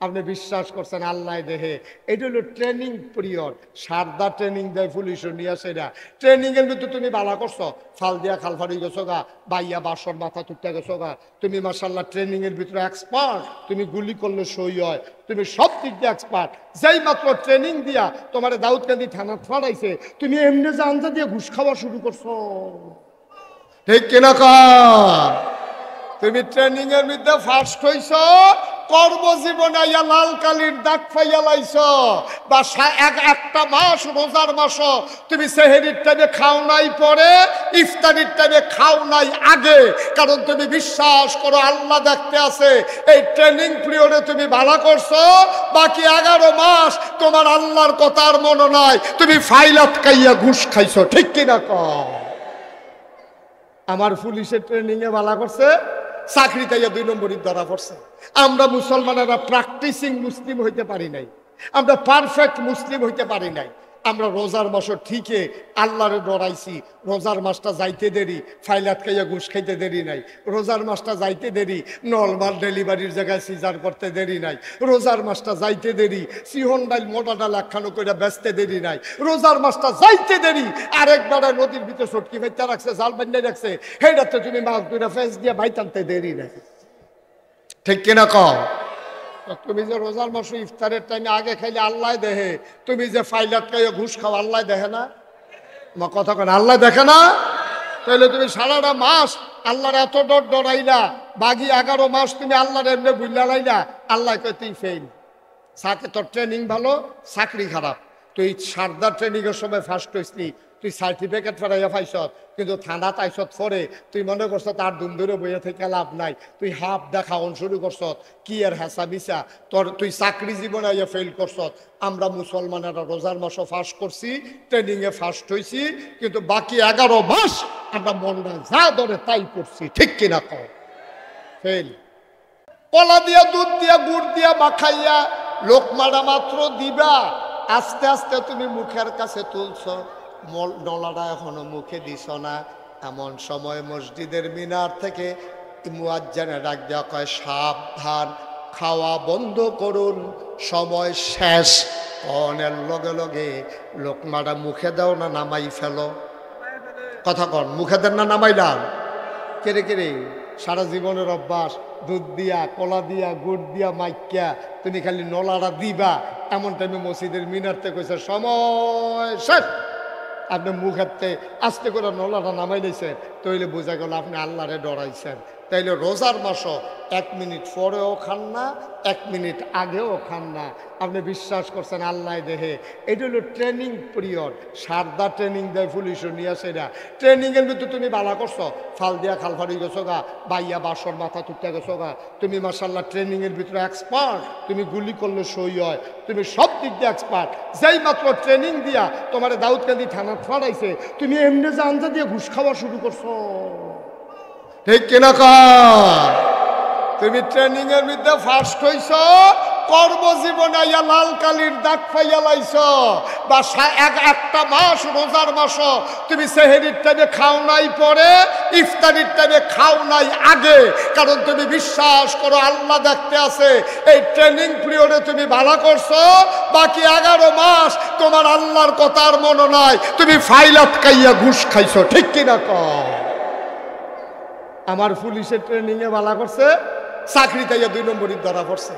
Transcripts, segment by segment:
আপনি বিশ্বাস করছেন আল্লাহ দেহে। এটা হলো ট্রেনিং পিরিয়ড। সারদা ট্রেনিং দেয় পুলিশ নিয়ে সেটা ট্রেনিং এর মধ্যে তুমি বালা করছো, ফাল দিয়া খালফারি গেছো গা, বাইয়া বাসর মাথা তুটতে গেছো গা, তুমি মাশাল্লাহ ট্রেনিং এর ভিতরে এক্সপার্ট, তুমি গুলি করলে সই হয়, তুমি সব দিক দিয়ে এক্সপার্ট। যেই মাত্র ট্রেনিং দিয়া তোমার দাউদকান্দি থানা ফাড়াইছে, তুমি এমনি জানজা দিয়ে ঘুষ খাওয়া শুরু করছো। ঠিক কিনা কর? তুমি ট্রেনিং এর মধ্যে ফার্স্ট হইছ, কর্মজীবনে আইয়া লাল কালির দাগ পাইয়া লাইছ, বা একটা মাস রোজার মাস তুমি সেহেরির টাইমে খাও নাই পরে, ইফতারির টাইমে খাও নাই আগে, কারণ তুমি বিশ্বাস করো আল্লাহ দেখতে আছে। এই ট্রেনিং পিরিয়ডে তুমি ভালো করছো, বাকি 11 মাস তোমার আল্লাহর কথার মনে নাই, তুমি ফাইল আটকাইয়া ঘুষ খাইছো। ঠিক কিনা কর? আমার পুলিশের ট্রেনিং এ ভালো করছে, চাকরি তাইয়া 2 নম্বরই ধরা পড়ছে। আমরা মুসলমানেরা প্র্যাকটিসিং মুসলিম হইতে পারি নাই, আমরা পারফেক্ট মুসলিম হইতে পারি নাই। আমরা রোজার মাস ঠিকই আল্লাহরে ডরাইছি, রোজার মাসটা যাইতে দেরি, ফাইল আটকাইয়া ঘুষ খাইতে দেরি নাই। রোজার মাসটা যাইতে দেরি, নর্মাল ডেলিভারির জায়গায় সিজার করতে দেরি নাই। রোজার মাসটা যাইতে দেরি, সিহন ডাইল মোটা ডাল একখানো করে বেচতে দেরি নাই। রোজার মাসটা যাইতে দেরি, আরেকবার নদীর ভিতরে সটকি ফেলতে রাখছে, জাল বান্ধাই রাখছে, হেটাতে তুমি মাছ দুইটা ফেস দিয়ে ভাই টানতে দেরি নাই। ঠিক কিনা কও? তুমি যে রোজার মাসে ইফতারের টাইমে আগে খাইলে আল্লাহ দেহে, তুমি যে ফাইলাত খাইয়ে ঘুষ খাও আল্লাহ দেখে না? আমার কথা কেন আল্লাহ দেখে না? তাহলে তুমি সারাটা মাস আল্লাহর এত ডরাইলা, বাকি 11 মাস তুমি আল্লাহর এমনি বুঝলা লাইলা, আল্লাহ কয় তুই ফেল। সাথে তোর ট্রেনিং ভালো, চাকরি খারাপ। তুই সারদা ট্রেনিং এর সময় ফার্স্ট হইসনি, তুই সার্টিফিকেট ফেরাইয়া পাইছ, কিন্তু থানা তাইছত পরে তুই মনে করছ তার দুম ধরে বইয়া থেকে লাভ নাই, তুই হাফ দেখাওন শুরু করছ, কি আর হেসা বিছা তোর, তুই চাকরি জীবনে আইয়া ফেল করছ। আমরা মুসলমানেরা রোজার মাসও ফার্স্ট করছি, ট্রেনিং এ ফার্স্ট হইছি, কিন্তু বাকি 11 মাস আমরা মনটা যা ধরে তাই করছি। ঠিক কিনা কও? ফেল। কলা দিয়া, দুধ দিয়া, গুড় দিয়া মাখাইয়া লোকমারা মাত্র দিবা, আস্তে আস্তে তুমি মুখের কাছে তুলছ, ডলাটা এখনো মুখে দিছ না। এমন সময় মসজিদের মিনার থেকে মুয়াজ্জিনে ডাক দেওয়া কয়, সাবধান, খাওয়া বন্ধ করুন, সময় শেষ। কনের লগে লগে লোকমাটা মুখে দাও না নামাই ফেলো? কথা কন, মুখে দেন না নামাইলাম? কেরে কেরে সারা জীবনের অভ্যাস, দুধ দিয়া, কলা দিয়া, গুড় দিয়া মাইকিয়া তুমি খালি নলাটা দিবা। এমন টাইমে মসজিদের মিনারতে কইছে সময় শেষ, আপনি মুখেতে আস্তে করে নলাটা নামাই দিয়েছেন, তৈলে বোঝা গেল আপনি আল্লাহরে ডরাইছেন। তাইলে রোজার মাসও 1 মিনিট পরেও খান না, 1 মিনিট আগেও খান না। আপনি বিশ্বাস করছেন আল্লাহ দেহে। এটা হলো ট্রেনিং পিরিয়ড। সারদা ট্রেনিং দেয় পুলিশ নিয়ে সেটা ট্রেনিং এর মধ্যে তুমি বালা করছো, ফাল দিয়া খালফারি গেছো গা, বাইয়া বাসর মাথা তুটতে গেছো গা, তুমি মাশাল্লাহ ট্রেনিং এর ভিতরে এক্সপার্ট, তুমি গুলি করলে সই হয়, তুমি সব দিক দিয়ে এক্সপার্ট। যেই মাত্র ট্রেনিং দিয়া তোমার দাউদকান্দি থানা ফাড়াইছে, তুমি এমনি জানজা দিয়ে ঘুষ খাওয়া শুরু করছো। ঠিক কিনা কর? তুমি ট্রেনিং এর মধ্যে ফার্স্ট হইছ, কর্মজীবনে আইয়া লাল কালির দাগ পাইয়া লাইছ, বা একটা মাস রোজার মাস তুমি সেহেরির টাইমে খাও নাই পরে, ইফতারির টাইমে খাও নাই আগে, কারণ তুমি বিশ্বাস করো আল্লাহ দেখতে আছে। এই ট্রেনিং পিরিয়ডে তুমি ভালো করছো, বাকি 11 মাস তোমার আল্লাহর কথার মনে নাই, তুমি ফাইল আটকাইয়া ঘুষ খাইছো। ঠিক কিনা কর? আমার পুলিশের ট্রেনিং এ ভালো করছে, চাকরি তাইয়া 2 নম্বরই ধরা পড়ছে।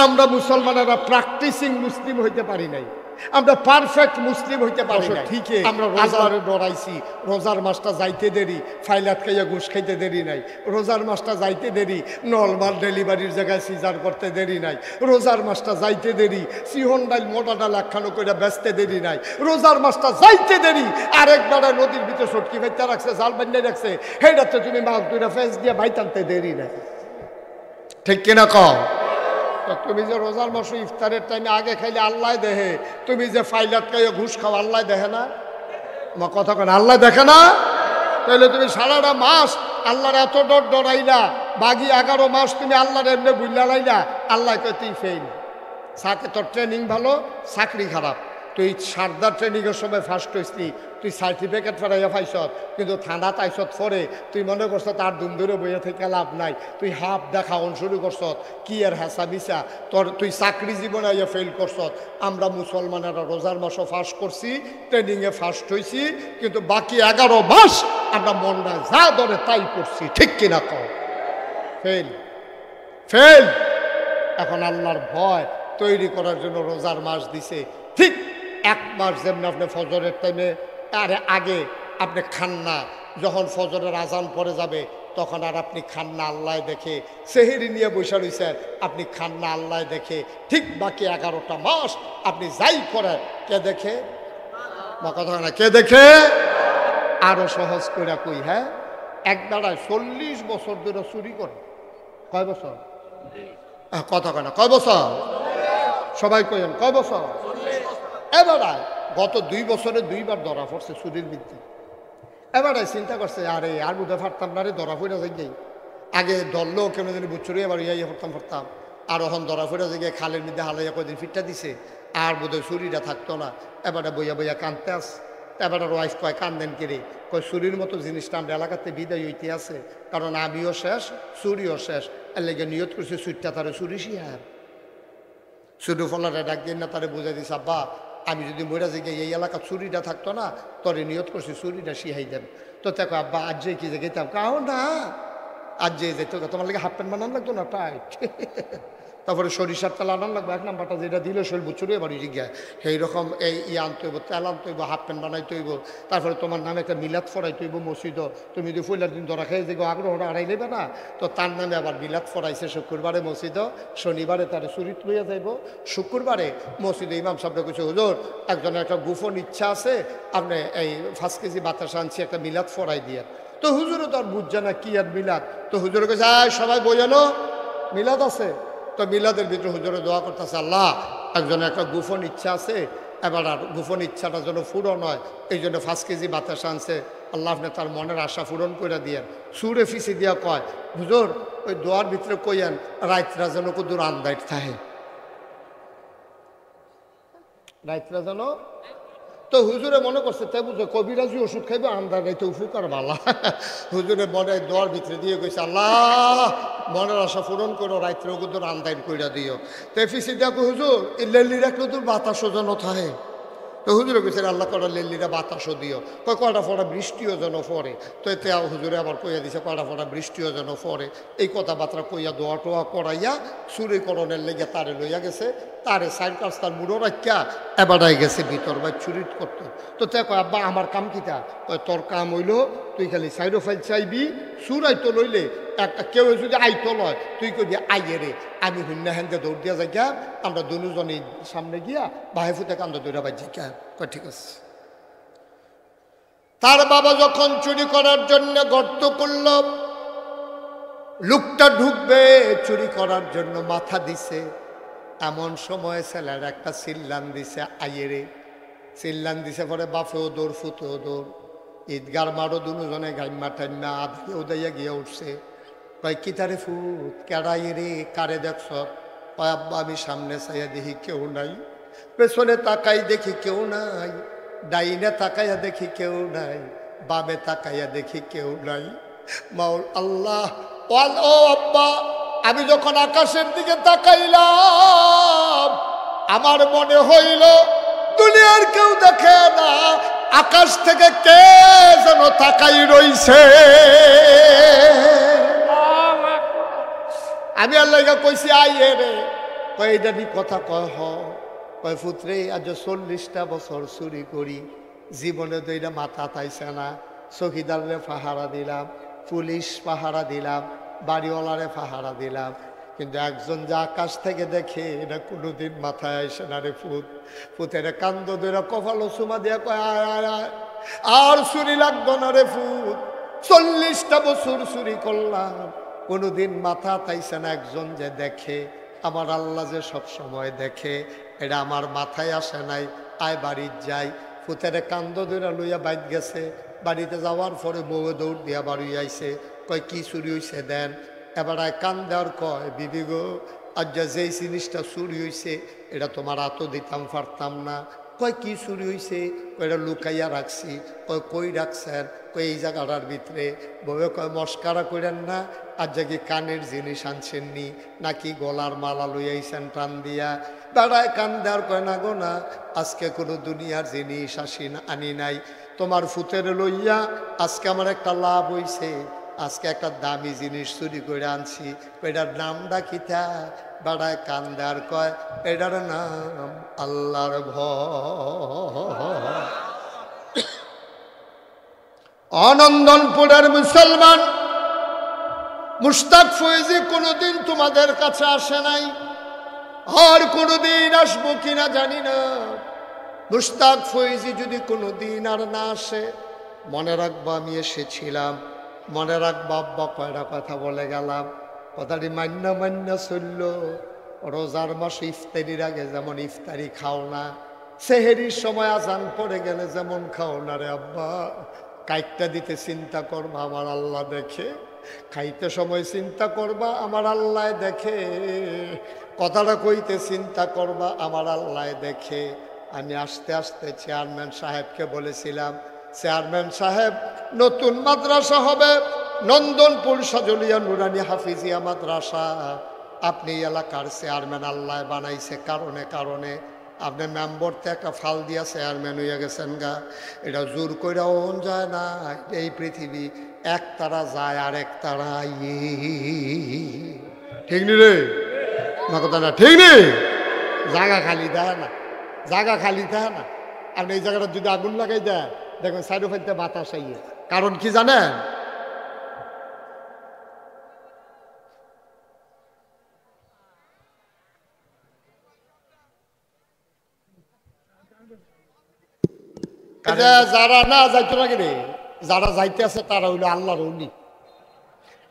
আমরা মুসলমানেরা প্র্যাকটিসিং মুসলিম হইতে পারি নাই, আমরা পারফেক্ট মুসলিম হইতে পারি না। ঠিকই আমরা রোজারে ডরাইছি, রোজার মাসটা যাইতে দেরি, ফাইল আটকাইয়া ঘুষ খাইতে দেরি নাই। রোজার মাসটা যাইতে দেরি, নর্মাল ডেলিভারির জায়গায় সিজার করতে দেরি নাই। রোজার মাসটা যাইতে দেরি, সিহন ডাইল মোটা ডাল একখানো করে বেচতে দেরি নাই। রোজার মাসটা যাইতে দেরি, আরেকবার নদীর ভিতরে সটকি ফেলতে রাখছে, জাল বান্ধাই রাখছে, হেটাতে তুমি মাছ দুইটা ফেস দিয়ে ভাই টানতে দেরি নাই। ঠিক কিনা কও? তুমি যে রোজার মাসে ইফতারের টাইমে আগে খাইলে আল্লাহ দেহে, তুমি যে ফাইলাত খাইয়ে ঘুষ খাও আল্লাহ দেখে না? আমার কথা কেন আল্লাহ দেখে না? তাহলে তুমি সারাটা মাস আল্লাহর এত ডরাইলা, বাকি 11 মাস তুমি আল্লাহর এমনি বুঝলা লাইলা, আল্লাহ কয় তুই ফেল। সাথে তোর ট্রেনিং ভালো, চাকরি খারাপ। তুই সারদার ট্রেনিংয়ের সময় ফার্স্ট হয়েছিলি, তুই সার্টিফিকেট ফেরাইয়া পাইছ, কিন্তু থানা তাইছত পরে তুই মনে করছ তার দুম ধরে বইয়া থেকে লাভ নাই, তুই হাফ দেখাওন শুরু করছ, কি আর হাসা মিশা তোর, তুই চাকরি জীবনে আইয়া ফেল করছ। আমরা মুসলমানেরা রোজার মাসও ফার্স্ট করছি, ট্রেনিংয়ে ফার্স্ট হয়েছি, কিন্তু বাকি 11 মাস আমরা মনটা যা ধরে তাই করছি, ঠিক কিনা কর? Fail fail. এখন আল্লাহর ভয় তৈরি করার জন্য রোজার মাস দিছে। ঠিক 1 মাস যেমন আপনি ফজরের টাইমে আগে আপনি খান না, যখন ফজরের আজান পড়ে যাবে তখন আর আপনি খান না, আল্লাহ দেখে। সেহেরি নিয়ে বসে রয়েছেন, আপনি খান না, আল্লাহ দেখে। ঠিক বাকি 11টা মাস আপনি যাই করেন, কে দেখে? বা কথা না, কে দেখে? আরো সহজ করে কই, হ্যাঁ, এক দাঁড়ায় 40 বছর ধরে চুরি করে। কয় বছর? কথা কয় না, কয় বছর? সবাই কইেন কয় বছর? এবারে গত 2 বছরে 2বার ধরা পড়ছে চুরির বিদ্যে। এবারে চিন্তা করছে, আরে আর বুঝে ফারতাম না রে, ধরা পড়ে যাই। আগে ধরলেও কেন জানি বুঝছুরি, এবার ইয়ে ফারতাম। আর ওখান ধরা পড়ে যাই, খালের মধ্যে হালাইয়া কয়দিন ফিটটা দিছে, আর বোধহয় চুরিটা থাকতো না। এবারে বইয়া বইয়া কানতে আস। এবারে ওয়াইফ কয়, কান্দেন কিরে? কয়, চুরির মতো জিনিসটা আমরা এলাকাতে বিদায় হইতে আছে, কারণ আমিও শেষ, চুরিও শেষ। এর লেগে নিয়ত করছে চুরিটা তারে চুরি শিয়ার। চুরি ফলারে ডাক দিন না, তারে বুঝাই দিস, আব্বা আমি যদি মরা যে এই এলাকা চুরিটা থাকতো না, তোরে নিয়ত করছি চুরিটা শিহাই দেন। তো দেখো আব্বা আজ যে কি যে গেতাম, কাও না আজ যে যেত, তোমার লাগে হাফ প্যান্ট বানান লাগতো না টাইট, তারপরে সরিষার তেল আনান লাগবে, 1 নাম্বারটা যেটা দিলে শরীর বুঝছুরি এবার গিয়া সেইরকম এই আনতে হইব, তেল আনতে হইব, হাফ প্যান্ট বানাইতে হইব। তারপরে তোমার নামে একটা মিলাদ ফরাইতে হইব মসজিদ। তুমি যদি পয়লার দিন ধরা খেয়ে যে আগ্রহটা হারাই নেবে না, তো তার নামে আবার মিলাদ ফরাইছে শুক্রবারে মসজিদ, শনিবারে তার চুরিত লইয়া যাইব, শুক্রবারে মসজিদে ইমাম সাহেবরা কইছে, হুজুর একজনের একটা গোপন ইচ্ছা আছে, আপনি এই 5 কেজি বাতাস আনছি, একটা মিলাদ ফরাই দিয়ে। তো হুজুরও তো আর বুঝছে না কি আর মিলাদ। তো হুজুরে কইছে, সবাই বইয়ানো মিলাদ আছে। তো মিলাদের ভিতরে হুজুরে দোয়া করতেছে, আল্লাহ একজনের একটা গোপন ইচ্ছা আছে, এবার আর গোপন ইচ্ছাটা যেন পূরণ হয়, এই জন্য 5 কেজি বাতাস আনছে, আল্লাহ আপনি তার মনের আশা পূরণ করে দিয়েন। সুরে ফিসি দিয়া কয়, হুজুর ওই দোয়ার ভিতরে কইয়েন রাইতরা যেন কুদুর আন্দাইট থাকে, রাইতরা যেন। তো হুজুরে মনে করছে, তাই বুঝো কবিরাজি ওষুধ খাইবে, আন্দার গাইতে উপকার বালা। হুজুরে মনে দোয়ার ভিতরে দিয়ে কইছে, আল্লাহ মনের আশা পূরণ করো, রাত্রে কুদুর আন্দাইন কইরা দিও। তো ফিসি দেখো হুজুর এই লেলি রাখলে তোর বাতাসও যেন থাকে। তো হুজুরে কইছে, আল্লাহ কটা লেলিরা বাতাসও দিও, কয়টা ফোটা বৃষ্টিও যেন পড়ে। তো এতে হুজুরে আবার কইয়া দিছে, কয়টা ফোটা বৃষ্টিও যেন পড়ে। এই কথাবার্তা কইয়া দোয়া টোয়া করাইয়া চুরিকরণের লেগে তারে লইয়া গেছে, তারে সাইড কাজ তার মুড়ো রাখিয়া এবারাই গেছে ভিতর বা চুরি করতো। তো তে কয়, আব্বা আমার কাম কিতা? কয়, তোর কাম হইল তুই খালি সাইডো ফাইল চাইবি, চুরাইতো লইলে একটা কেউ যদি আইতো লয় তুই কবি আইয়ে রে, আমি হুন্না হ্যান্ডে দৌড় দিয়া যাই গা, আমরা দুজনই সামনে গিয়া ভাই ফুতে কান্দ দৌড়া বাজি গা। কয় ঠিক আছে। তার বাবা যখন চুরি করার জন্য গর্ত করল, লোকটা ঢুকবে চুরি করার জন্য মাথা দিছে, এমন সময় ছেলের একটা চিল্লান দিছে, আইয়ে রে। চিল্লান দিছে পরে বাপেও দৌড়, ফুতেও দৌড়, ঈদগার মারো দুজনে গাইমা টাইমা আধে উদাইয়া গিয়ে উঠছে। কয়, কি তারে ফুত কেড়াই রে, কারে দেখছ? কয়, আব্বা আমি সামনে চাইয়া দেখি কেউ নাই, পেছনে তাকাই দেখি কেউ নাই, ডাইনে তাকাইয়া দেখি কেউ নাই, বামে তাকাইয়া দেখি কেউ নাই। মাওল আল্লাহ, ও আব্বা আমি যখন আকাশের দিকে তাকাইলাম আমার মনে হইল দুনিয়ার কেউ দেখে না, আকাশ থেকে কে যেন তাকাই রইছে। আমি আল্লাহকে কইছি, আইয়ে রে। কয়, এটা নি কথা কয়? কয়, পুত্রে আজ 40টা বছর চুরি করি, জীবনে তো এটা মাথা তাইছে না। চৌকিদারে পাহারা দিলাম, পুলিশ পাহারা দিলাম, বাড়িওয়ালারে পাহারা দিলাম, কিন্তু একজন যে আকাশ থেকে দেখে এটা কোনোদিন মাথায় আসে না রে ফুত। ফুতের কান্দ ধরে কপালো চুমা দিয়া কয়, আয় আয় আয়, আর চুরি লাগতো না রে ফুত, 40টা বছর চুরি করলাম, কোনোদিন মাথা তাইছে না। একজন যে দেখে, আমার আল্লাহ যে সব সময় দেখে, এটা আমার মাথায় আসে নাই। আয় বাড়ির যাই। ফুতের কান্দ ধরে লইয়া বাইর গেছে। বাড়িতে যাওয়ার পরে বউ দৌড় দিয়া বাড়ি আইছে। কয়, কি চুরি হয়েছে দেন। এবার কান দেওয়ার কয়, বিবি গো আজ যেই জিনিসটা চুরি হয়েছে এটা তোমার আতো দিতাম পারতাম না, কয় কি চুরি হয়েছে? কয়টা লুকাইয়া রাখছি। কয় কই রাখছেন? কই এই জায়গাটার ভিতরে। বউয়ে কয় মস্কারা করেন না, আর যে কি কানের জিনিস আনছেননি নাকি গলার মালা লইয়াইছেন টান দিয়া? বেড়ায় কান দেওয়ার কয় না গো না, আজকে কোনো দুনিয়ার জিনিস আনি নাই, তোমার ফুতের লইয়া আজকে আমার একটা লাভ হইছে, আজকে একটা দামি জিনিস চুরি করে আনছি। এটার নামটা কিতা? বেড়ায় কান দেওয়ার কয় এটার নাম আল্লাহর ভয়। অনন্দনপুরের মুসলমান মুশতাক ফয়েজি কোনোদিন তোমাদের কাছে আসে নাই, আর কোনোদিন আসবো কিনা জানি না। মুশতাক ফয়েজি যদি কোনোদিন আর না আসে, মনে রাখবো আমি এসেছিলাম, মনে রাখবো আব্বা কয়টা কথা বলে গেলাম, কথাটি মান্য মান্য চলল। রোজার মাসে ইফতারির আগে যেমন ইফতারি খাও না, সেহেরির সময় আজান পড়ে গেলে যেমন খাও না রে আব্বা। কাইটটা দিতে চিন্তা করবা আমার আল্লাহ দেখে, খাইতে সময় চিন্তা করবা আমার আল্লাহ দেখে, কথাটা কইতে চিন্তা করবা আমার আল্লাহ দেখে। আমি আস্তে আস্তে চেয়ারম্যান সাহেবকে বলেছিলাম, চেয়ারম্যান সাহেব নতুন মাদ্রাসা হবে নন্দনপুর সাজলিয়া নুরানি হাফিজিয়া মাদ্রাসা, আপনি এলাকার চেয়ারম্যান আল্লাহ বানাইছে কারণে কারণে, আপনি মেম্বর থেকে একটা ফাল দিয়া চেয়ারম্যান হইয়া গেছেন গা। এটা জোর কইরা ওন যায় না, এই পৃথিবী এক তারা যায় আর এক তারা ঠিক নি রে না? কথা না ঠিক নেই? জায়গা খালি দেয় না, জায়গা খালি দেয় না। আপনি এই জায়গাটা যদি আগুন লাগাই দেয় দেখবেন সাইডে ফাইতে বাতাস আইয়ে। কারণ কি জানেন? যারা না যাইতো না রে, যারা যাইতে আছে তারা হইলো আল্লাহর ওলি।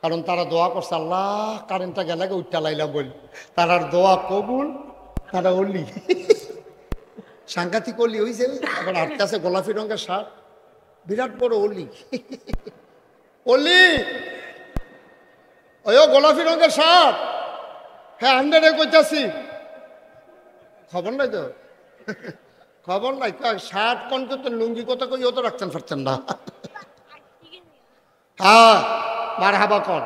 কারণ তারা দোয়া করছে আল্লাহ কারেন্টটা গেলে উঠটা লাইলাম বলি, তারার দোয়া কবুল, তারা ওলি। সাংঘাতিক অলি হয়েছে। এখন হাঁটতে আছে গোলাপি রঙের শার্ট, বিরাট বড় অলি। অলি ওই গোলাপি রঙের শার্ট, হ্যাঁ 100 কইতাছি, খবর নাই তো, খবর নাই। শার্ট কোন করতে লুঙ্গি কথা কই ও তো রাখতেন পারতেন না। হ্যাঁ মার হাবা কর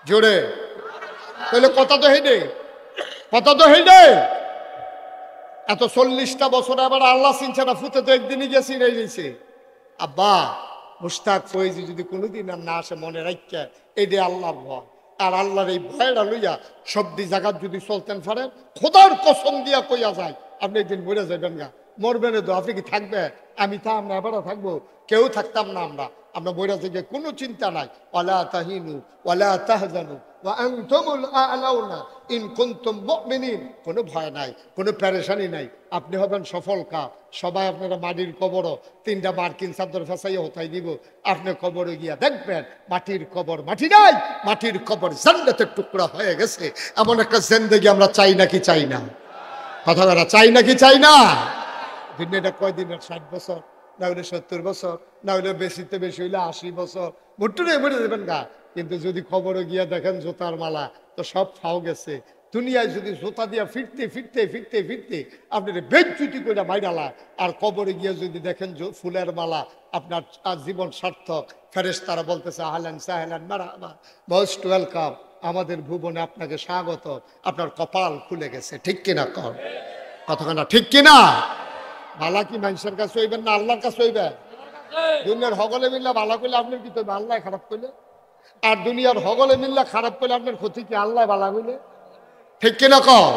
জোরে, তাহলে কথা তো হেডে, কথা তো হেডে। এত 40টা বছর আবার আল্লাহ চিনছে না, ফুতে তো একদিনই গেছি রেই গেছে। আব্বা মুশতাক ফয়েজি যদি কোনোদিন আর না আসে মনে রাখছে এইটাই আল্লাহর ভয়। আর আল্লাহর এই ভয়টা লইয়া সবদি জায়গার যদি চলতেন পারেন, খোদার কসম দিয়া কইয়া যায় আপনি একদিন মরে যাবেন গা। মরবেন তো আপনি কি থাকবে? আমি তা আমরা এবারও থাকবো, কেউ থাকতাম না আমরা। আমরা বইরা থেকে কোনো চিন্তা নাই। ওয়ালা তাহিনু ওয়ালা তাহজানু ওয়া আনতুমুল আ'লাউনা ইন কুনতুম মুমিনিন। কোনো ভয় নাই, কোনো পেরেশানি নাই, আপনি হবেন সফল কাজ। সবাই আপনারা মাটির কবরও 3টা মার্কিন চাদর ফেসাইয়া হতাই দিব, আপনি কবরে গিয়া দেখবেন মাটির কবর মাটি নাই, মাটির কবর জান্নাতের টুকরা হয়ে গেছে। এমন একটা জিন্দেগি আমরা চাই নাকি চাই না? কথা বলা চাই নাকি চাই না? দুনিয়াটা কয়দিনের? 60 বছর, না হলে 70 বছর, না হলে বেশিতে বেশি হইলে 80 বছর, মোটরে মরে দেবেন গা। কিন্তু যদি খবরে গিয়া দেখেন জোতার মালা, তো সব ফাও গেছে। দুনিয়ায় যদি জোতা দিয়া ফিরতে ফিরতে ফিরতে ফিরতে আপনার বেজ্জুতি করে মাইরালা, আর কবরে গিয়া যদি দেখেন ফুলের মালা, আপনার জীবন সার্থক। ফেরেশতারা বলতেছে আহলান সাহলান মারহাবা, মোস্ট ওয়েলকাম, আমাদের ভুবনে আপনাকে স্বাগত, আপনার কপাল খুলে গেছে। ঠিক কিনা কর কতখানা? ঠিক কিনা? ভালা কি মানুষের কাছে হইবেন না আল্লাহর কাছে হইবেন? দুনিয়ার হগলে মিল্লা ভালো করলে আপনার কি করবে? আল্লাহ খারাপ করলে। আর দুনিয়ার হগলে মিল্লা খারাপ করলে আপনার ক্ষতি কি? আল্লাহ ভালো করলে। ঠিক কিনা কর?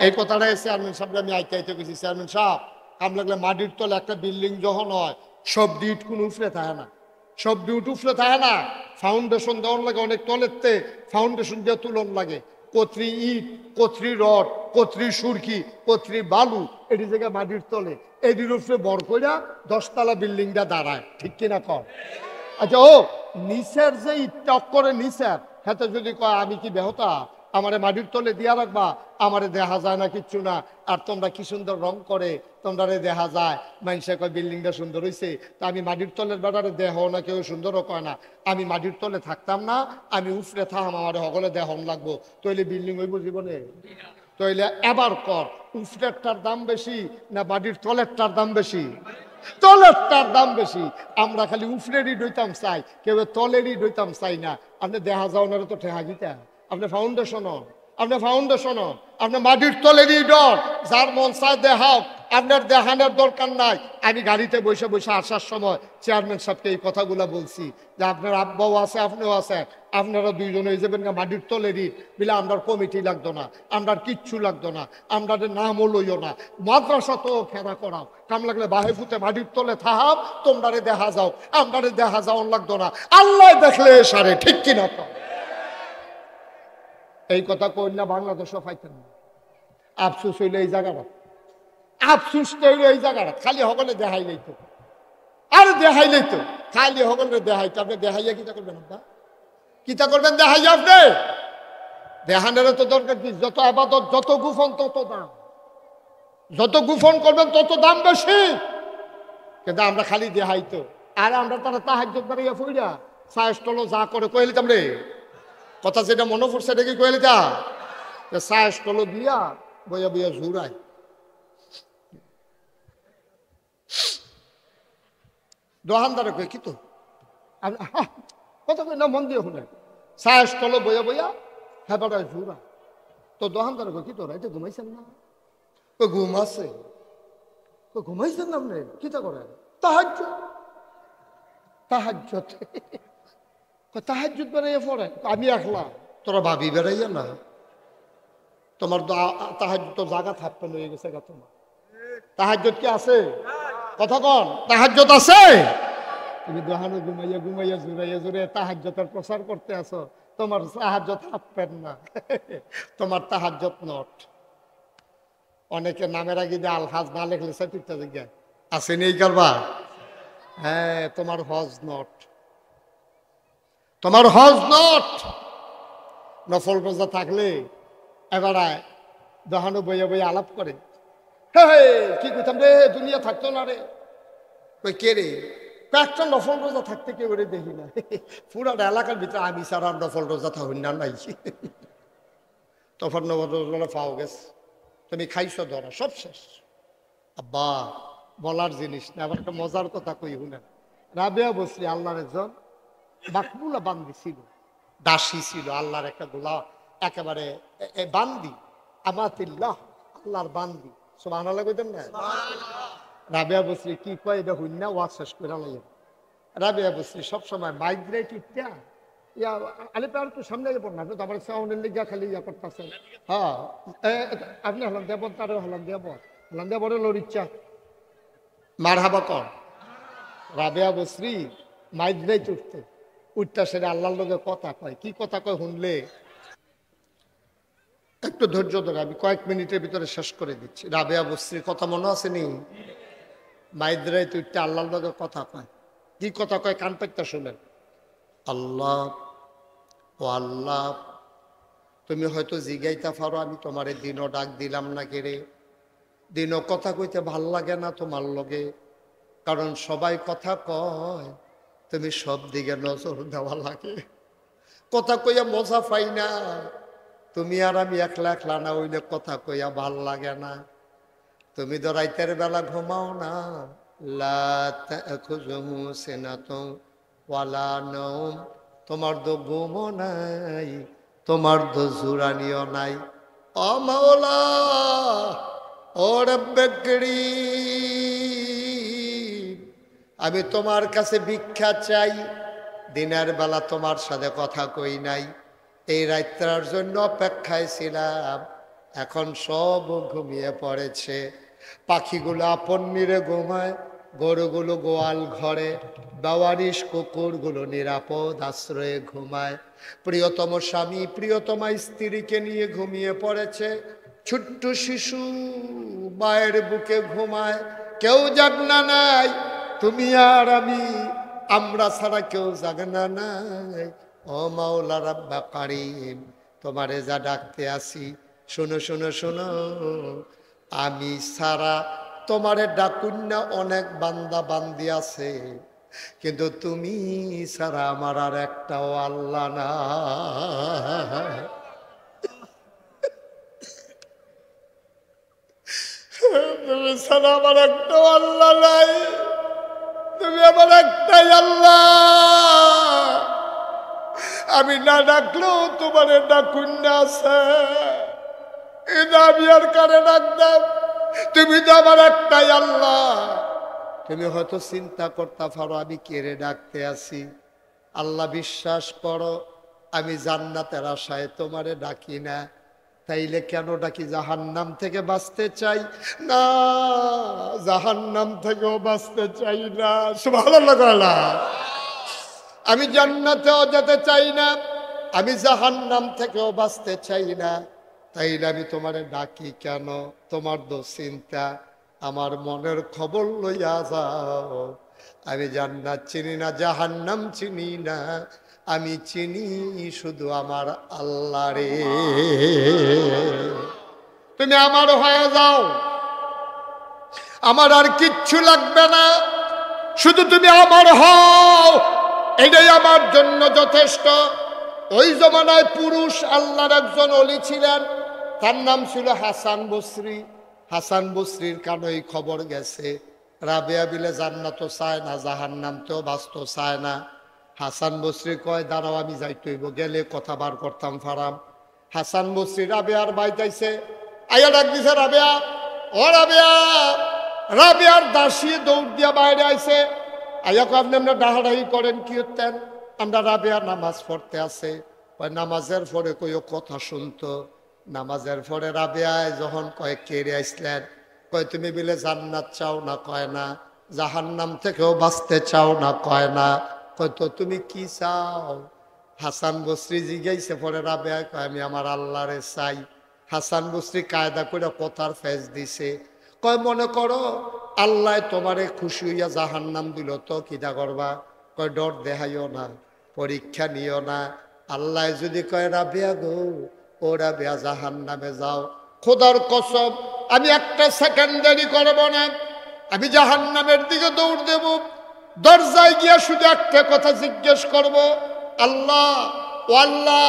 এই কথাটা চেয়ারম্যান সাহেব আমি আইতে আইতে গেছি, চেয়ারম্যান সাহেব কাম লাগলে মাটির তলে একটা বিল্ডিং যখন হয় সব ডিট কোনো উফরে থাকে না, সব ডিউট উফরে থাকে না, ফাউন্ডেশন দেওয়ার লাগে অনেক তলেরতে, ফাউন্ডেশন দিয়ে তুলন লাগে, কতরি ইট, কতরি রড, কতরি সুরকি, কতরি বালু, এটি জায়গায় মাটির তলে, এটির উপরে বর কইরা 10 তলা বিল্ডিংটা দাঁড়ায়। ঠিক কিনা কর? আচ্ছা ও নিচের যে ইটটা করে নিচের হাতে যদি কয় আমি কি বেহতা, আমারে মাটির তলে দিয়া রাখবা, আমারে দেখা যায় না কিচ্ছু না, আর তোমরা কি সুন্দর রং করে তোমরা দেখা যায়, মানুষে কয় বিল্ডিংটা সুন্দর হয়েছে, তা আমি মাটির তলের বেড়ারে দেহ না, কেউ সুন্দরও কয় না, আমি মাটির তলে থাকতাম না, আমি উফরে থাম, আমার হগলে দেহন লাগবো, তইলে বিল্ডিং হইব জীবনে? তইলে এবার কর উপরেরটার দাম বেশি না বাড়ির তলেরটার দাম বেশি? তলেরটার দাম বেশি। আমরা খালি উপরেরই ডইতাম চাই, কেউ তলেরই ডইতাম চাই না। আপনি দেখা যাও না তো ঠেহা গিতা, আপনি ফাউন্ডেশন হন, আপনি ফাউন্ডেশন হন, আপনি মাটির তলেরই ডর। যার মন চায় দেখাও, আপনার দেখানোর দরকার নাই। আমি গাড়িতে বসে বসে আসার সময় চেয়ারম্যান সাহেবকে এই কথাগুলো বলছি যে আপনার আব্বাও আছে, আপনিও আছেন, আপনারা দুইজন হয়ে যাবেন না মাটির তলেরই বিলে। আমরার কমিটি লাগতো না, আমরার কিচ্ছু লাগতো না, আমরাদের নামও লইও না। মাদ্রাসা তো খেলা করাও, কাম লাগলে বাহে ফুতে মাটির তলে থাহাও, তোমরারে দেখা যাও, আমরারে দেখা যাও লাগতো না। আল্লাহ দেখলে সারে, ঠিক কিনা? তো এই কথা কই না বাংলাদেশও পাইতেন না। আফসুস হইলে এই জায়গাটা, আফসুস হইলে এই জায়গাটা খালি হগলে দেখাই লইতো, আর দেখাই লইতো, খালি হগলে দেখাইতো। আপনি দেখাইয়া কিতা করবেন? আপনার কিতা করবেন দেখাইয়া? আপনি দেখানোর তো দরকার কি? যত আবাদত, যত গুফন তত দাম, যত গুফন করবেন তত দাম বেশি। কিন্তু আমরা খালি দেখাইতো, আর আমরা তারা তাহাজ্জুদ বাড়িয়া ফইরা সায়স্টলো যা করে কইলিতাম রে। কথা যেটা মনে পড়ছে এটা কি কইলিতা? সায়স্টলো দিয়া বইয়া বইয়া ঝুরাই। দোকানদারে কই কি তো কথা কই না, মন দিয়ে শুনে। সায়স্টলো বইয়া বইয়া হ্যাঁ বেড়ায় ঝুরা। তো দোকানদারে কই কি তো রাইতে ঘুমাইছেন না? কই ঘুম আছে। কই ঘুমাইছেন না আপনি? কিতা করেন? তাহাজ্জুদ। তাহাজ্জুদ তাহাজ্জুদ বেড়াইয়া পড়ে। আমি একলা, তোরা ভাবি বেড়াইয়া না? তোমার তাহাজ্জুদ তো জায়গা থাকতে হয়ে গেছে গা। তোমার তাহাজ্জুদ কি আছে? কথা কন, তাহাজ্জুদ আছে? তুমি দোহানো ঘুমাইয়া ঘুমাইয়া জুড়াইয়া জুড়ে তাহাজ্জুদের প্রচার করতে আসো, তোমার তাহাজ্জুদ হাঁটবেন না। তোমার তাহাজ্জুদ নট। অনেকে নামের আগে যে আলহাজ না লেখলে সাইটটা জায়গায় আছে নেই কারবা। হ্যাঁ, তোমার হজ নট, তোমার হজ নট। নফল রোজা থাকলে এবারে দোহানো বইয়া বইয়া আলাপ করে, হ্যাঁ কি কইতাম রে, দুনিয়া থাকতো না রে। কই কে রে? কয়েকটা নফল রোজা থাকতে কেউ রে দেখি না। পুরাটা এলাকার ভিতরে আমি সারা নফল রোজা থাকুন না নাই। তখন নফল রোজা পাও গেছে, তুমি খাইছো ধরা, সব শেষ। আব্বা বলার জিনিস না। আবার একটা মজার কথা কই শুনেন। রাবেয়া বসরি আল্লাহর একজন বাকমুলা বান্দি ছিল, দাসী ছিল, আল্লাহর একটা গোলা একেবারে বান্দি। আমাতিল্লাহ, আল্লাহর বান্দি। সুবহানাল্লাহ কইতেন না? রাবেয়া বসরি কি কয় এটা হইন না, ওয়াজ শেষ করে লাইয়া। রাবেয়া বসরি সবসময় মাইগ্রেট ইত্যা ইয়া আলিপার তো সামনে যাবো না, তো আমার সাউন্ডের লিগা খালি ইয়া করতেছেন। হ্যাঁ আপনি হলাম দেব, তারও হলাম দেব, হলাম দেব লোর ইচ্ছা মার হাবা কর। রাবেয়া বসরি মাইগ্রেট উঠতে উঠতে সেটা আল্লাহর লোকে কথা কয়। কি কথা কয় শুনলে একটু ধৈর্য ধরে, আমি কয়েক মিনিটের ভিতরে শেষ করে দিচ্ছি। রাবেয়া বসরির কথা মনে আসেনি? মাইদ্রাই তুইটা আল্লাহর লোকে কথা কয়। কি কথা কয় কান পাইতে শুনেন। আল্লাহ, ও আল্লাহ, তুমি হয়তো জিগাইতে পারো আমি তোমারে দিনও ডাক দিলাম না কেড়ে, দিনও কথা কইতে ভাল লাগে না তোমার লগে, কারণ সবাই কথা কয়, তুমি সব দিকে নজর দেওয়া লাগে, কথা কইয়া মজা পাই না। তুমি আর আমি একলা একলা না হইলে কথা কইয়া ভাল লাগে না। তুমি তো রাইতের বেলা ঘুমাও না, লা তাখুযুহু সিনাতুন ওয়ালা নাওম, তোমার তো ঘুমও নাই, তোমার তো জুরানিও নাই। ও মাওলা, ও রব্বে করিম, আমি তোমার কাছে ভিক্ষা চাই। দিনের বেলা তোমার সাথে কথা কই নাই, এই রাত্রার জন্য অপেক্ষায় ছিলাম, এখন সব ঘুমিয়ে পড়েছে। পাখিগুলো আপন নিরে ঘুমায়, গরুগুলো গোয়াল ঘরে, বাওয়ারিশ কুকুরগুলো নিরাপদ আশ্রয়ে ঘুমায়। প্রিয়তম স্বামী প্রিয়তমা স্ত্রীকে নিয়ে ঘুমিয়ে পড়েছে। ছোট্ট শিশু মায়ের বুকে ঘুমায়, কেউ জাগনা নাই, তুমি আর আমি, আমরা ছাড়া কেউ জাগনা নাই। ও মাওলা রাব্বা কারীম, তোমারে যা ডাকতে আসি, শোনো শোনো শোনো, আমি সারা তোমারে ডাকুন না অনেক বান্দা বান্দি আছে, কিন্তু তুমি সারা আমার আর একটাও আল্লাহ না। তুমি ছাড়া আমার একটা আল্লাহ নাই, তুমি আমার একটাই আল্লাহ। আমি না ডাকলেও তোমার ডাকুন না আছে, এটা আমি আর কারে ডাকতাম? তুমি তো আমার একটাই আল্লাহ। তুমি হয়তো চিন্তা করতে পারো আমি কেড়ে ডাকতে আছি। আল্লাহ বিশ্বাস করো, আমি জান্নাতের আশায় তোমারে ডাকি না। তাইলে কেন ডাকি? জাহান্নাম থেকে বাঁচতে চাই না, জাহান্নাম থেকেও বাঁচতে চাই না। সুবহানাল্লাহ। আমি জান্নাতেও যেতে চাই না, আমি জাহান্নাম থেকেও বাঁচতে চাই না। তাইলে আমি তোমারে ডাকি কেন? তোমার তো চিন্তা, আমার মনের খবর লইয়া যাও। আমি জান্নাত চিনি না, জাহান্নাম চিনি না, আমি চিনি শুধু আমার আল্লাহ রে। তুমি আমার হয়ে যাও, আমার আর কিচ্ছু লাগবে না, শুধু তুমি আমার হও, এটাই আমার জন্য যথেষ্ট। ওই জমানায় পুরুষ আল্লাহর একজন ওলি ছিলেন, তার নাম ছিল হাসান বসরি। হাসান বসরির কানেই খবর গেছে রাবেয়া বিলে জান্নাতও চায় না, জাহান্নামতেও বাঁচতে চায় না। হাসান বসরি কয় দাঁড়াও, আমি যাইতেইব, গেলে কথা বার করতাম ফারাম। হাসান বসরি রাবেয়ার বাইতাইছে, আইয়া ডাক দিছে রাবেয়া, ও রাবেয়া। রাবেয়ার দাসী দৌড় দিয়া বাইরে আইছে, আইয়া কয় আপনি আপনার ডাহাডাহি করেন কি হতেন? আমরা রাবেয়া নামাজ পড়তে আছে। কয় নামাজের পরে কইও কথা শুনতো। নামাজের পরে রাবেয়ায় যখন কয় কেড়ে আসলেন, কয় তুমি বিলে জান্নাত চাও না? কয় না। জাহান্নাম থেকেও বাঁচতে চাও না? কয় না। কয় তো তুমি কি চাও? হাসান বসরি জিজ্ঞাইছে। পরে রাবেয়া কয় আমি আমার আল্লাহরে চাই। হাসান বসরি কায়দা করে কথার ফেজ দিছে, কয় মনে করো আল্লাহ তোমারে খুশি হইয়া জাহান্নাম দিল তো কিদা করবা? কয় ডর দেখাইও না, পরীক্ষা নিও না। আল্লাহ যদি কয় রাবেয়া গো, ও রাবেয়া জাহান্নামে যাও, খোদার কসম আমি একটা সেকেন্ড দেরি করবো না, আমি জাহান্নামের দিকে দৌড় দেব। দরজায় গিয়া শুধু একটা কথা জিজ্ঞেস করব, আল্লাহ ও আল্লাহ,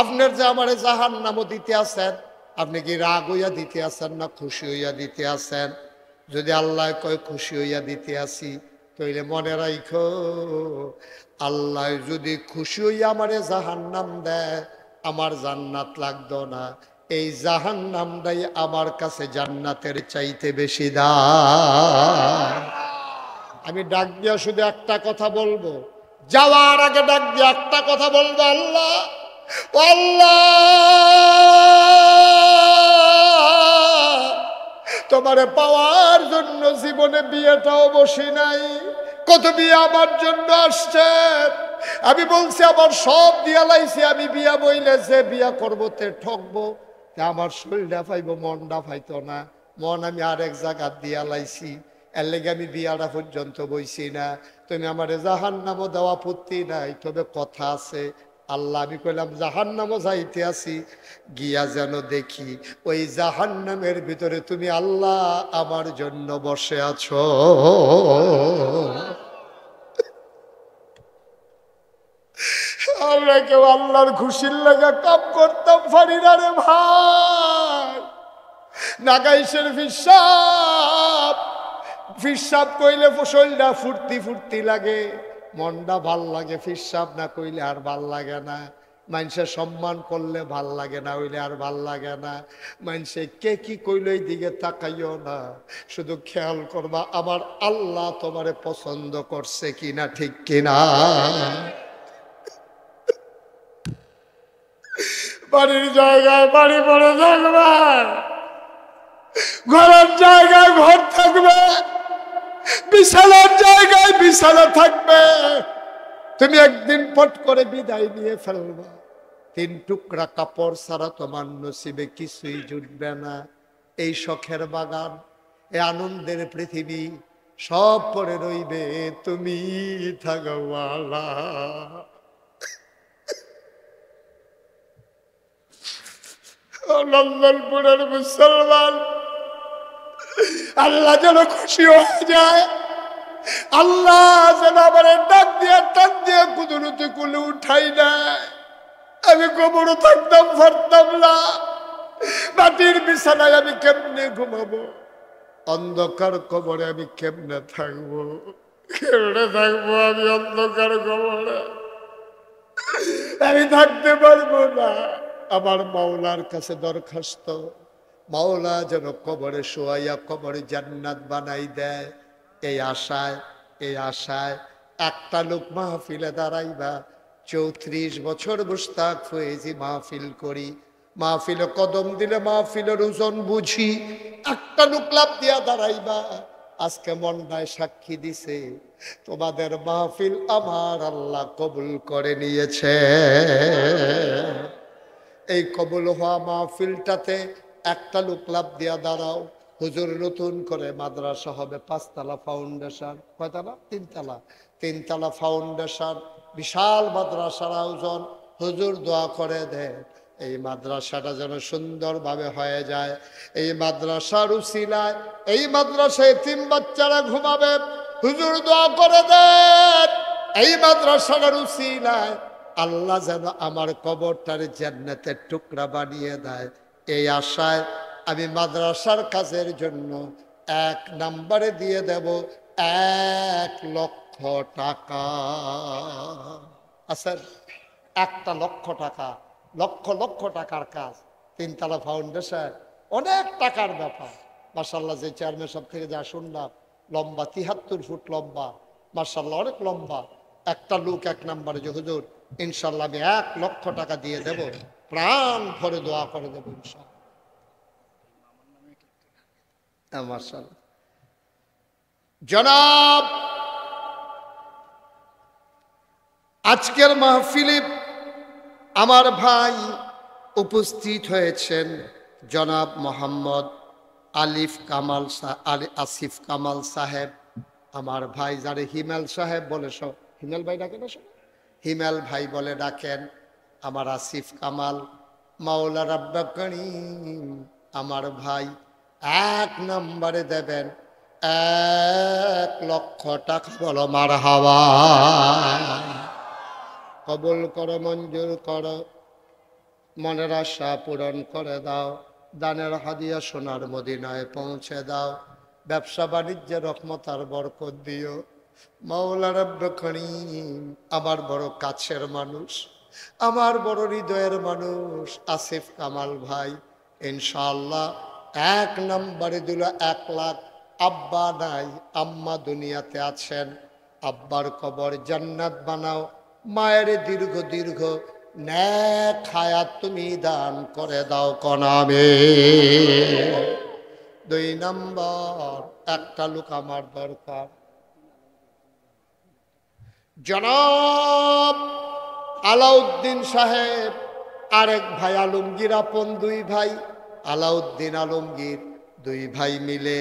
আপনার যে আমার জাহান্নামও দিতে আছেন, আপনি কি রাগ হইয়া দিতে আছেন না খুশি হইয়া দিতে আছেন? যদি আল্লাহ কয় খুশি হইয়া দিতে আসি, তাইলে মনে রাখো আল্লাহ যদি খুশি হইয়া আমারে জাহান্নাম দেয়, আমার জান্নাত লাগতো না। এই জাহান্নামটাই আমার কাছে জান্নাতের চাইতে বেশি দাম। আমি ডাক দিয়া শুধু একটা কথা বলবো, যাওয়ার আগে ডাক দিয়া একটা কথা বলবো, আল্লাহ ও আল্লাহ, তোমারে পাওয়ার জন্য জীবনে বিয়েটাও বসি নাই। কত বিয়ে আমার জন্য আসছে, আমি বলছি আমার সব দিয়া লাইছি, আমি বিয়া বইলে যে বিয়া করবো তে ঠকবো, আমার শরীরটা পাইবো, মনটা পাইতো না। মন আমি আরেক জায়গা দিয়া লাইছি, এর লেগে আমি বিয়াটা পর্যন্ত বইছি না। তুমি আমার জাহান্নামও দেওয়া পত্তি নাই। তবে কথা আছে, আল্লাহ আমি কইলাম জাহান্নামও যাইতে আসি, গিয়া যেন দেখি ওই জাহান্নামের ভিতরে তুমি আল্লাহ আমার জন্য বসে আছো। আমরা কেউ আল্লাহর খুশির লাগা কাম করতাম পারি না রে ভাই। নাগাইশের ফিসাব কইলে ফসলটা ফুর্তি ফুর্তি লাগে, মনটা ভাল লাগে। ফিসাব না কইলে আর ভাল লাগে না। মানুষে সম্মান করলে ভাল লাগে না, হইলে আর ভাল লাগে না। মানুষে কে কি কইলে এই দিকে তাকাইও না, শুধু খেয়াল করবা আমার আল্লাহ তোমারে পছন্দ করছে কিনা, ঠিক কিনা। বাড়ির জায়গায় বাড়ি পড়ে থাকবে, ঘরের জায়গায় ঘর থাকবে, বিছানার জায়গায় বিছানা থাকবে। তুমি একদিন পট করে বিদায় নিয়ে ফেলবা। 3 টুকরা কাপড় ছাড়া তোমার নসিবে কিছুই জুটবে না। এই শখের বাগান, এই আনন্দের পৃথিবী সব পড়ে রইবে, তুমি থাকওয়ালা। নন্দনপুরের মুসলমান, আল্লাহ যেন খুশি হয়ে যায়, আল্লাহ যেন আমার ডাক দিয়ে টান দিয়ে কুদরতি কুলে উঠাই না। আমি কবরও থাকতাম পারতাম না, মাটির বিছানায় আমি কেমনে ঘুমাবো? অন্ধকার কবরে আমি কেমনে থাকবো, কেমনে থাকবো আমি অন্ধকার কবরে? আমি থাকতে পারবো না। আমার মাওলার কাছে দরখাস্ত, মাওলা যেন কবরে শোয়াইয়া কবরে জান্নাত বানাই দেয়। এই আশায়, এই আশায় একটা লোক মাহফিলে দাঁড়াইবা। 34 বছর মুশতাক ফয়েজি মাহফিল করি, মাহফিলে কদম দিলে মাহফিলের ওজন বুঝি। একটা লোক লাভ দিয়া দাঁড়াইবা। আজকে মন্ডায় সাক্ষী দিছে তোমাদের মাহফিল আমার আল্লাহ কবুল করে নিয়েছে। এই কবুল হওয়া মাহফিলটাতে একটা লোক লাভ দিয়া দাঁড়াও, হুজুর নতুন করে মাদ্রাসা হবে 5 তলা ফাউন্ডেশন, কয়তলা? 3 তলা। 3 তলা ফাউন্ডেশন, বিশাল মাদ্রাসার আয়োজন। হুজুর দোয়া করে দেন এই মাদ্রাসাটা যেন সুন্দরভাবে হয়ে যায়। এই মাদ্রাসার উসিলায়, এই মাদ্রাসায় এতিম বাচ্চারা ঘুমাবে, হুজুর দোয়া করে দেন এই মাদ্রাসার উসিলায় আল্লাহ যেন আমার কবরটার জান্নাতের টুকরা বানিয়ে দেয়। এই আশায় আমি মাদ্রাসার কাজের জন্য 1 নম্বরে দিয়ে দেব 1 লক্ষ টাকা। আচ্ছা, 1 লক্ষ টাকা, লক্ষ লক্ষ টাকার কাজ। 3 তলা ফাউন্ডেশন, অনেক টাকার ব্যাপার। মাশাআল্লাহ, যে চেয়ারম্যান সব থেকে যা শুনলাম, লম্বা 73 ফুট লম্বা, মাশাআল্লাহ অনেক লম্বা। একটা লোক 1 নম্বরে যে হুজুর ইনশাল্লাহ আমি 1 লক্ষ টাকা দিয়ে দেব, প্রাণ ভরে দোয়া করে দেবো ইনশাল্লাহ। মাশাআল্লাহ। জনাব, আজকের মাহফিলে আমার ভাই উপস্থিত হয়েছেন জনাব মোহাম্মদ আসিফ কামাল সাহেব। আমার ভাই যারে হিমেল সাহেব বলে, সব হিমেল ভাই ডাকেন, হিমেল ভাই বলে ডাকেন। আমার আসিফ কামাল, মাওলা রাব্বুল কারীম আমার ভাই 1 নম্বরে দেবেন 1 লক্ষ টাকা। বলো মারহাবা। কবুল করো, মঞ্জুর করো, মনের আশা পূরণ করে দাও। দানের হাদিয়া সোনার মদিনায় পৌঁছে দাও। ব্যবসা বাণিজ্যে রহমত আর বরকত দিও। মাওলা রাব্বুল কারীম আমার বড় কাছের মানুষ, আমার বড় হৃদয়ের মানুষ আসিফ কামাল ভাই ইনশাআল্লাহ 1 নম্বরে দিল 1 লাখ। আব্বা নাই, আম্মা দুনিয়াতে আছেন, আব্বার কবর জান্নাত বানাও। মায়ের দীর্ঘ দীর্ঘ নেক হায়াত তুমি দান করে দাও কনামে। 2 নম্বর, একটা লোক আমার দরকার। জনাব আলাউদ্দিন সাহেব, আরেক ভাই আলমগীর, আপন 2 ভাই আলাউদ্দিন আলমগীর, 2 ভাই মিলে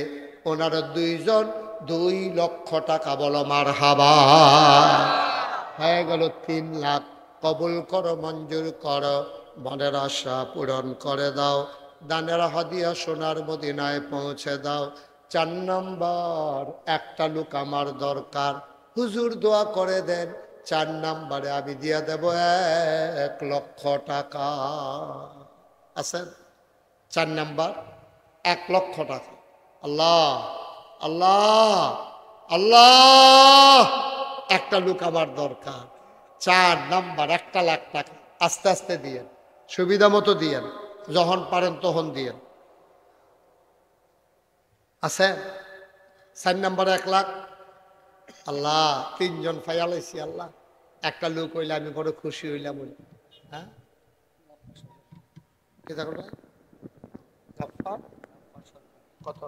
ওনারা 2 জন 2 লক্ষ টাকা। বলো মারহাবা। হয়ে গেল 3 লাখ। কবুল করো, মঞ্জুর করো, মনের আশা পূরণ করে দাও। দানের হাদিয়া সোনার মদিনায় পৌঁছে দাও। 4 নম্বর, একটা লোক আমার দরকার, হুজুর দোয়া করে দেন 4 নম্বরে আমি দিয়ে দেব 1 লক্ষ টাকা। আছেন? 4 নম্বর 1 লক্ষ টাকা। আল্লাহ আল্লাহ আল্লাহ, একটা লোক আমার দরকার। 4 নম্বর 1 লাখ টাকা। আস্তে আস্তে দিয়েন, সুবিধা মতো দিয়েন, যখন পারেন তখন দিয়েন। আছে? 4 নম্বরে 1 লাখ। আল্লাহ, 3 জন ফাইয়ালাইছি আল্লাহ। একটা লোক হইলে আমি বড় খুশি হইলাম। হ্যাঁ, কত?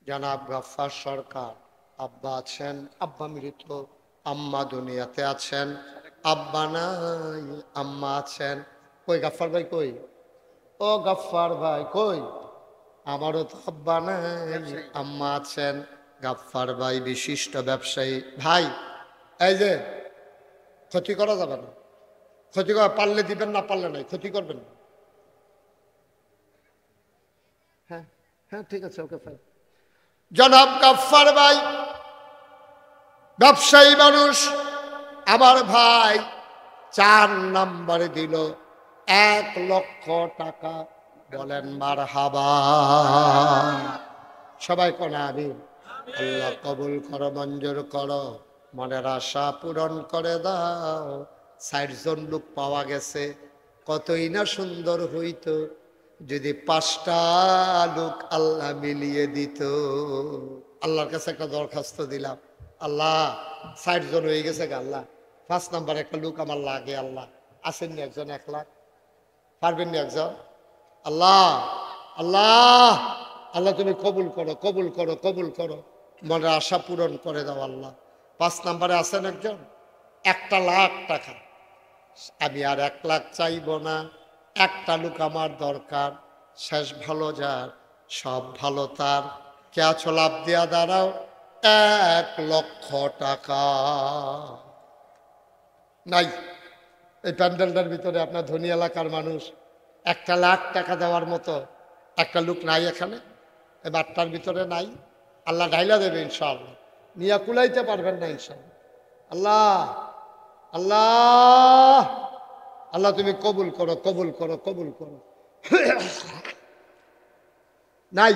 জনাব গফফার সরকার, আব্বা আছেন, আব্বা মৃত, আম্মা দুনিয়াতে আছেন। আব্বা নাই, আম্মা আছেন। কই গফফার ভাই কই? ও গফফার ভাই কই? আমারও তো আব্বা নাই, আম্মা আছেন। গফফার ভাই বিশিষ্ট ব্যবসায়ী ভাই। এই যে ক্ষতি করা যাবে না, ক্ষতি করা পারলে দিবেন, না পারলে নাই, ক্ষতি করবেন না। হ্যাঁ হ্যাঁ, ঠিক আছে, ওকে ফাইন। জনাব গফফার ভাই ব্যবসায়ী মানুষ, আমার ভাই 4 নম্বরে দিল 1 লক্ষ টাকা। বলেন মারহাবা। সবাই কোন আমিন। আল্লাহ কবুল করো, মঞ্জুর করো, মনের আশা পূরণ করে দাও। ৬০ জন লোক পাওয়া গেছে, কতই না সুন্দর হইতো যদি ৫টা লোক আল্লাহ মিলিয়ে দিত। আল্লাহর কাছে একটা দরখাস্ত দিলাম, আল্লাহ ৬০ জন হয়ে গেছে গা, আল্লাহ ৫ নাম্বার একটা লোক আমার লাগে, আল্লাহ আসেননি একজন ১ লাখ, পারবেননি একজন? আল্লাহ আল্লাহ আল্লাহ তুমি কবুল করো, কবুল করো, কবুল করো, মনের আশা পূরণ করে দাও আল্লাহ। ৫ নাম্বারে আছেন একজন, ১,০০,০০০ টাকা। আমি আর ১ লাখ চাইব না, একটা লোক আমার দরকার। শেষ ভালো যার সব ভালো তার, কে আছো লাভ দিয়া দাঁড়াও, ১,০০,০০০ টাকা নাই এই প্যান্ডেলটার ভিতরে। আপনার ধনী এলাকার মানুষ ১,০০,০০০ টাকা দেওয়ার মতো একটা লোক নাই এখানে, এই বাট্টার ভিতরে নাই। আল্লাহ ঢাইলা দেবে ইনশাআল্লাহ, নিয়ে কুলাইতে পারবেন না ইনশাআল্লাহ। আল্লাহ আল্লাহ আল্লাহ তুমি কবুল করো, কবুল করো, কবুল করো। নাই,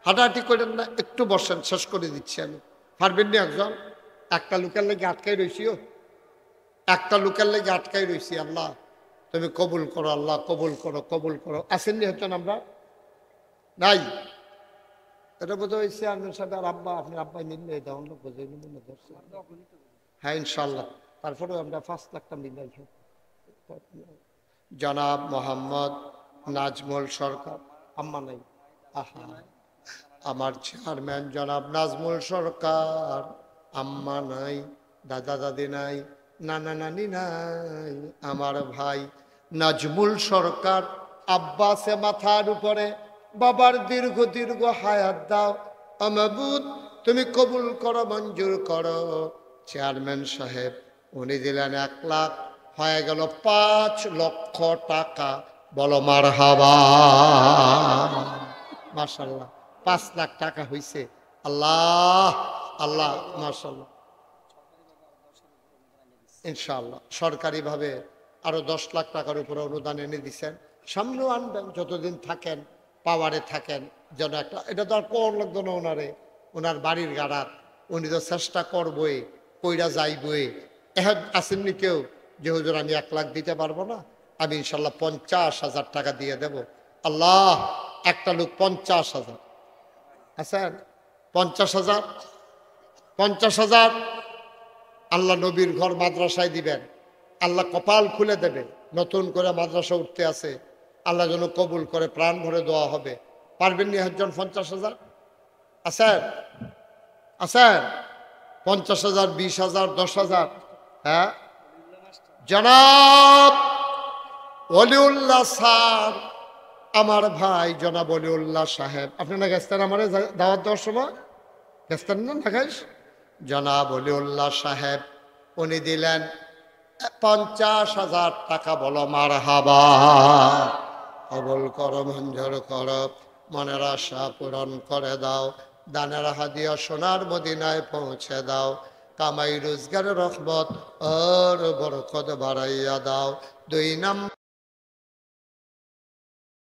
হাঁটাহাঁটি করেন না, একটু বসেন, শেষ করে দিচ্ছি আমি। পারবেন না একজন? একটা লোকের লেগে আটকাই রয়েছিও, একটা লোকের লেগে আটকাই রয়েছি। আল্লাহ তুমি কবুল করো, আল্লাহ কবুল করো, কবুল করো। আসেননি হচ্ছেন আমরা? নাই, এটা বোধ হয় চেয়ারম্যান সাহেব আর আব্বা, আপনি আব্বাই মিললে দেওয়ান লোক বোঝাই মনে ধরছে। হ্যাঁ ইনশাল্লাহ, তারপরেও আমরা ৫ লাখটা মিলাই। জনাব মোহাম্মদ নাজমুল সরকার, আম্মা নাই, আহা আমার চেয়ারম্যান জনাব নাজমুল সরকার, আম্মা নাই, দাদা দাদি নাই, নানা নানি নাই। আমার ভাই নাজমুল সরকার, আব্বাসে মাথার উপরে, বাবার দীর্ঘ দীর্ঘ হায়াত দাও। মাবুদ তুমি কবুল করো, মঞ্জুর করো। চেয়ারম্যান সাহেব উনি দিলেন ১ লাখ, হয়ে গেল ৫,০০,০০০ টাকা। বলো মারহাবা। মাশাআল্লাহ ৫ লাখ টাকা হইছে। আল্লাহ আল্লাহ মাশাআল্লাহ। ইনশাআল্লাহ সরকারিভাবে আরো ১০ লাখ টাকার উপরে অনুদান এনে দিচ্ছেন। সামনেও আনবেন, যতদিন থাকেন, পাওয়ারে থাকেন যেন একটা। এটা তো আর কোন লাগতো না ওনারে, ওনার বাড়ির গাড়ার, উনি তো চেষ্টা করবই, কইরা যাইবই। এখন আসেননি কেউ যে হুজুর আমি ১ লাখ দিতে পারবো না, আমি ইনশাল্লাহ ৫০,০০০ টাকা দিয়ে দেব। আল্লাহ একটা লোক ৫০,০০০ আছেন, ৫০,০০০, ৫০,০০০ আল্লাহ নবীর ঘর মাদ্রাসায় দিবেন, আল্লাহ কপাল খুলে দেবে, নতুন করে মাদ্রাসা উঠতে আছে, আল্লাহ যেন কবুল করে, প্রাণ ভরে দোয়া হবে। পারবেন নি একজন ৫০,০০০? আছেন আছেন? ৫০,০০০, ২০,০০০, ১০,০০০? হ্যাঁ জনাব ওলিউল্লাহ স্যার, আমার ভাই জনাব ওলিউল্লাহ সাহেব, আপনারা গেছেন আমার দাওয়াত দেওয়ার সময়, গেছেন না ঢাকাইশ? জনাব ওলিউল্লাহ সাহেব উনি দিলেন ৫০,০০০ টাকা। বলো মারহাবা। কবুল করো, মঞ্জুর করো, মনের আশা পূরণ করে দাও। দানের হাদিয়া সোনার মদিনায় পৌঁছে দাও। কামাই রোজগারের রহমত আর বরকত বাড়াইয়া দাও। ২ নাম্বার